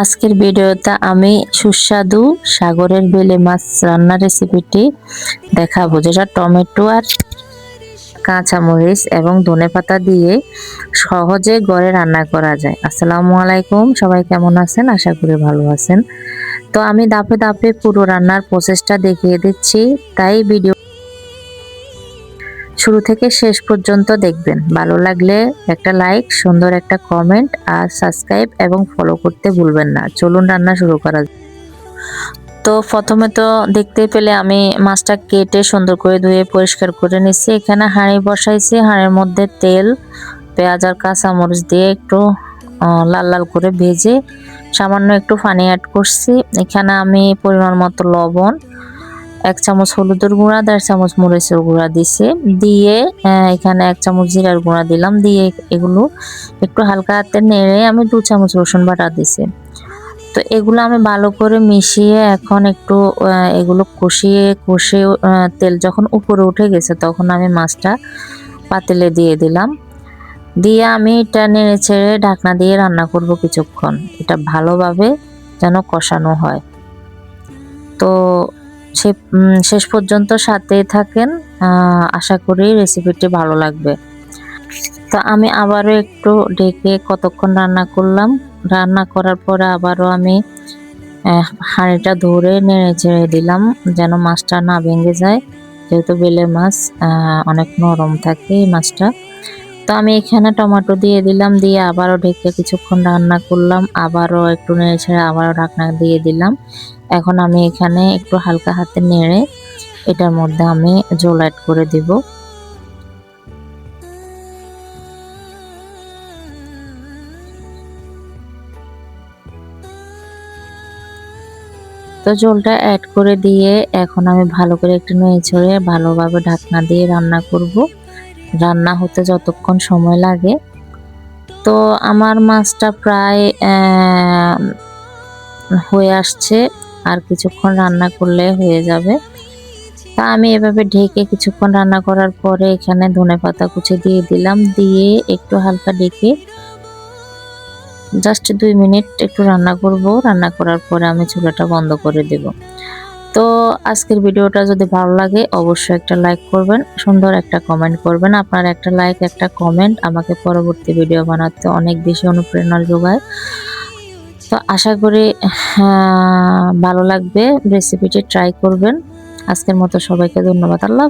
আজকের ভিডিওতে আমি সুস্বাদু সাগরের বেলে মাছ রান্নার রেসিপিটি দেখাবো, যেটা টমেটো আর কাঁচামরিচ এবং ধনেপাতা দিয়ে সহজে ঘরে রান্না করা যায়। আসসালামু আলাইকুম, সবাই কেমন আছেন? আশা করি ভালো আছেন। তো আমি ধাপে ধাপে পুরো রান্নার প্রসেসটা দেখিয়ে দিচ্ছি, তাই ভিডিও শুরু থেকে শেষ পর্যন্ত দেখবেন। ভালো লাগলে একটা লাইক, সুন্দর একটা কমেন্ট আর সাবস্ক্রাইব এবং ফলো করতে ভুলবেন না। চলুন রান্না শুরু করা যাক। তো প্রথমে তো দেখতে পেলে আমি মাছটা কেটে সুন্দর করে ধুয়ে পরিষ্কার করে নিচ্ছি। এখানে হাঁড়ি বসাইছি, হাঁড়ির মধ্যে তেল, পেঁয়াজ আর কাঁচামরিচ দিয়ে একটু লাল লাল করে ভেজে সামান্য একটু পানি অ্যাড করছি। এখানে আমি পরিমাণ মতো লবণ, 1 চামচ হলুদের গুঁড়া, 1.5 চামচ মরিচের গুঁড়া দিছে, দিয়ে এখানে 1 চামচ জিরার গুঁড়া দিলাম, দিয়ে এগুলো একটু হালকা হাতে নেড়ে আমি 2 চামচ রসুন বাটা দিছি। তো এগুলো আমি ভালো করে মিশিয়ে এখন একটু এগুলো কষিয়ে তেল যখন উপরে উঠে গেছে তখন আমি মাছটা পাতিলে দিয়ে দিলাম, দিয়ে আমি এটা নেড়ে ছেড়ে ঢাকনা দিয়ে রান্না করব কিছুক্ষণ। এটা ভালোভাবে যেন কষানো হয়। তো শেষ পর্যন্ত সাথেই থাকেন, আশা করি রেসিপিটি ভালো লাগবে। তো আমি আবারও একটু ঢেকে কতক্ষণ রান্না করলাম। রান্না করার পরে আবারও আমি হাঁড়িটা ধরে নেড়ে চেড়ে দিলাম যেন মাছটা না ভেঙে যায়, যেহেতু বেলে মাছ অনেক নরম থাকে এই মাছটা। তো আমি এখানে টমেটো দিয়ে দিলাম, দিয়ে আবারও ঢেকে কিছুক্ষণ রান্না করলাম, আবারও একটু নেড়ে ছেড়ে আবারও ঢাকনা দিয়ে দিলাম। এখন আমি এখানে একটু হালকা হাতে নেড়ে এটার মধ্যে আমি ঝোল অ্যাড করে দিব। তো ঝোলটা অ্যাড করে দিয়ে এখন আমি ভালো করে একটু নেড়ে ছেড়ে ভালোভাবে ঢাকনা দিয়ে রান্না করব। রান্না হতে যতক্ষণ সময় লাগে। তো আমার মাছটা প্রায় হয়ে আসছে, আর কিছুক্ষণ রান্না করলে হয়ে যাবে। তা আমি এভাবে ঢেকে কিছুক্ষণ রান্না করার পরে এখানে ধনেপাতা কুচি দিয়ে দিলাম, দিয়ে একটু হালকা ঢেকে জাস্ট 2 মিনিট একটু রান্না করব। রান্না করার পরে আমি চুলাটা বন্ধ করে দেব। তো আজকের ভিডিওটা যদি ভালো লাগে অবশ্যই একটা লাইক করবেন, সুন্দর একটা কমেন্ট করবেন। আপনার একটা লাইক, একটা কমেন্ট আমাকে পরবর্তী ভিডিও বানাতে অনেক বেশি অনুপ্রেরণা যোগায়। তো আশা করি ভালো লাগবে, রেসিপিটি ট্রাই করবেন। আজকের মতো সবাইকে ধন্যবাদ। আল্লাহ।